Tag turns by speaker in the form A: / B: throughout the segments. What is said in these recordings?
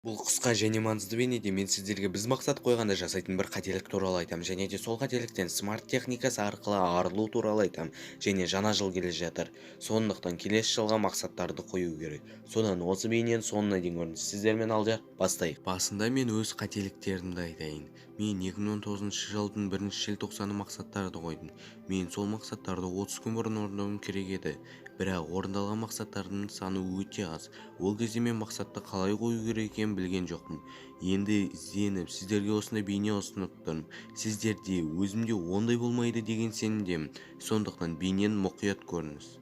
A: Бұл қысқа және маңызды бейнеде мен сіздерге біз мақсат қойғанда жасайтын бір қателік туралы айтамын, және де сол қателіктен смарт техникасы арқылы арылу туралы айтамын. Және жаңа жыл келе жатыр. Сондықтан келесі жылға мақсаттарды қою керек. Содан осы бейненің соңына дейін көріңіз. Сіздермен Алдияр, бастайық. Басында мен өз қателіктерімді айтайын. Мен 2019 жылдың 1 желтоқсаны мақсаттарды қойдым. Мен сол мақсаттарды 30 күн бұрын орындауым керек еді. Бірақ орындалған мақсаттардың саны өте аз. Ол кезде мен мақсатты қалай қою керек екенін білген жоқпын. Енді ізденіп сіздерге осындай бейне ұсынып тұрмын. Сіздерде өзімде ондай болмайды деген сенімдемін. Сондықтан бейнені мұқият көріңіз.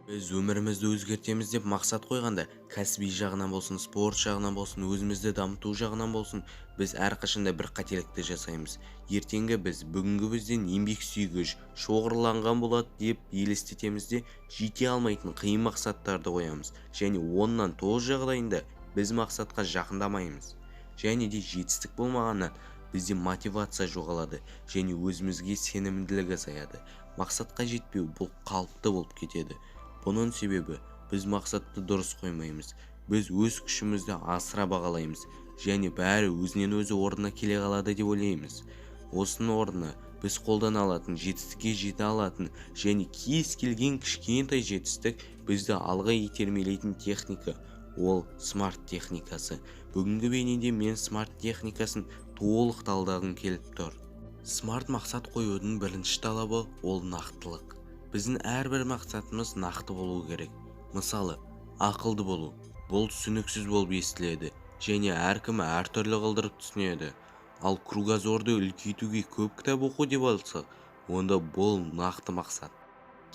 A: Біз өмірімізді өзгертеміз деп мақсат қойғанда, кәсіби жағынан болсын, спорт жағынан болсын, өзімізді дамыту жағынан болсын, біз әрқашанда бір қателікті жасаймыз. Ертеңгі біз бүгінгі бізден еңбек сүйгіш, шоғырланған болады деп елестетеміз де жете алмайтын қиын мақсаттарды қоямыз. Және оннан тоғыз жағдайында біз мақсатқа жақындамаймыз. Және де жетістік болмағаннан бізде мотивация жоғалады және өзімізге сенімділік азаяды. Мақсатқа жетпеу бұл қалыпты болып кетеді. Бұның себебі біз мақсатты дұрыс қоймаймыз. Біз өз күшімізді асыра бағалаймыз және бәрі өзінен өзі орнына келе қалады деп ойлаймыз. Осының орнына біз қолдана алатын, жетістікке жете алатын және кез келген кішкентай жетістік бізді алға итермелейтін техника. Ол смарт техникасы. Бүгінгі бейнеде мен смарт техникасын толық талдағым келіп тұр. Смарт мақсат қоюдың бірінші талабы ол нақтылық. Біздің әрбір мақсатымыз нақты болу керек. Мысалы, ақылды болу. Бұл түсініксіз болып естіледі және әркім әртүрлі қылдырып түсінеді. Ал кругозорды үлкейтуге көп кітап оқу деп алсақ, онда бұл нақты мақсат.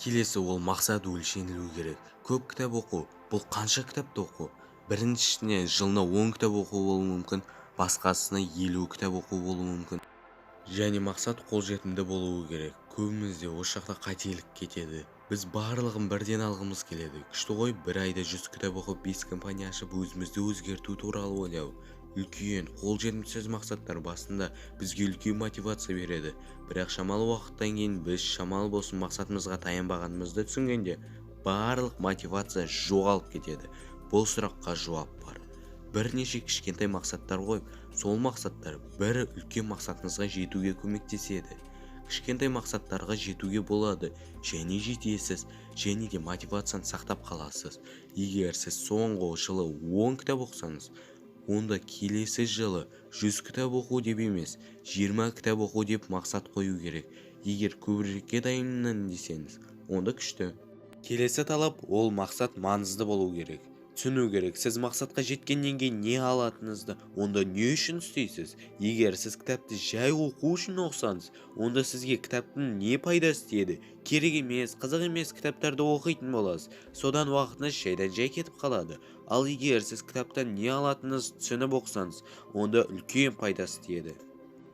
A: Келесі ол мақсат өлшенілу керек. Көп кітап оқу. Бұл қанша кітапты оқу? Біріншісіне жылына 10 кітап оқу болуы мүмкін, басқасына 50 кітап оқу болуы мүмкін. Және мақсат қолжетімді болуы керек. Көбімізде осы жақта қателік кетеді. Біз барлығын бірден алғымыз келеді. Күшті ғой, бір айда 100 кітап оқып 5 компания ашып өзімізді өзгерту туралы ойлау. Үлкен, қолжетімсіз мақсаттар басында бізге үлкен мотивация береді. Бірақ шамалы уақыттан кейін біз шамалы болсын мақсатымызға таянбағанымызды түсінгенде барлық мотивация жоғалып кетеді. Бұл сұраққа жауап бар. Бірнеше кішкентай мақсаттар қойып, сол мақсаттар бір үлкен мақсатыңызға жетуге көмектеседі. Кішкентай мақсаттарға жетуге болады және жетесіз, және де мотивацияны сақтап қаласыз. Егер сіз соңғы жылы 10 кітап оқысаңыз, онда келесі жылы 100 кітап оқу деп емес, 20 кітап оқу деп мақсат қою керек. Егер көбірекке дайынмын десеңіз, онда күшті. Келесі талап ол мақсат маңызды болу керек. Түсіну керек, сіз мақсатқа жеткеннен кейін не алатыныңызды, онда не үшін істейсіз? Егер сіз кітапты жай оқу үшін оқысаңыз, онда сізге кітаптың не пайдасы тиеді? Керек емес, қызық емес кітаптарды оқитын боласыз. Содан уақытыңыз жайдан жай кетіп қалады. Ал егер сіз кітаптан не алатыныңызды түсініп оқысаңыз, онда үлкен пайдасы тиеді.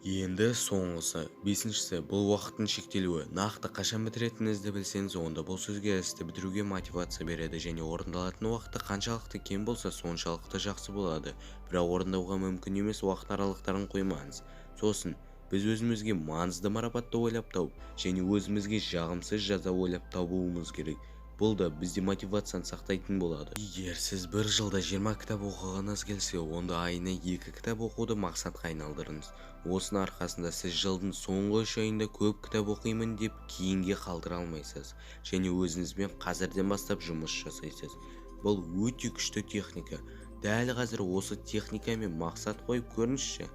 A: Енді соңғысы, бесіншісі, бұл уақыттың шектелуі. Нақты қашан бітіретініңізді білсеңіз, онда бұл сізге істі бітіруге мотивация береді және орындалатын уақыты қаншалықты кем болса, соншалықты жақсы болады. Бірақ орындауға мүмкін емес уақыт аралықтарын қоймаңыз. Сосын, біз өзімізге маңызды марапатты ойлап тауып және өзімізге жағымсыз жаза ойлап табуымыз керек. Бұл да бізде мотивацияны сақтайтын болады. Егер сіз бір жылда 20 кітап оқығыңыз келсе, онда айына 2 кітап оқуды мақсатқа айналдырыңыз. Осының арқасында сіз жылдың соңғы 3 айында көп кітап оқимын деп кейінге қалдыра алмайсыз және өзіңізбен қазірден бастап жұмыс жасайсыз. Бұл өте күшті техника. Дәл қазір осы техникамен мақсат қойып көріңізші.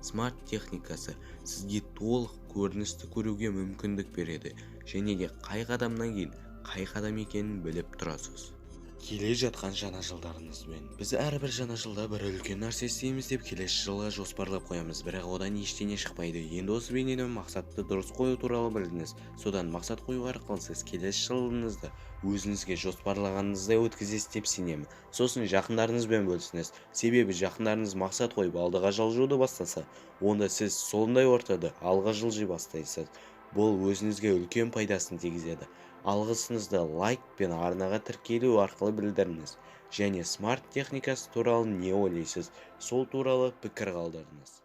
A: Смарт техникасы сізге толық көріністі көруге мүмкіндік береді және де қай қадамнан кейін қай қадам екенін біліп тұрасыз. Келе жатқан жаңа жылдарыңызбен. Біз әрбір жаңа жылда бір үлкен нәрсе істейміз деп келесі жылға жоспарлап қоямыз, бірақ одан ештеңе шықпайды. Енді осы бейнеден мақсатты дұрыс қою туралы білдіңіз. Содан мақсат қою арқылы сіз келесі жылыңызды өзіңізге жоспарлағаныңыздай өткізесіз деп сенемін. Сосын жақындарыңызбен бөлісіңіз. Себебі жақындарыңыз мақсат қойып алдыға жылжуды бастаса, онда сіз сондай ортада алға жылжи бастайсыз. Бұл өзіңізге үлкен пайдасын тигізеді. Алғысыңызды лайк пен арнаға тіркелу арқылы білдіріңіз. Және смарт техникасы туралы не ойлайсыз, сол туралы пікір қалдырыңыз.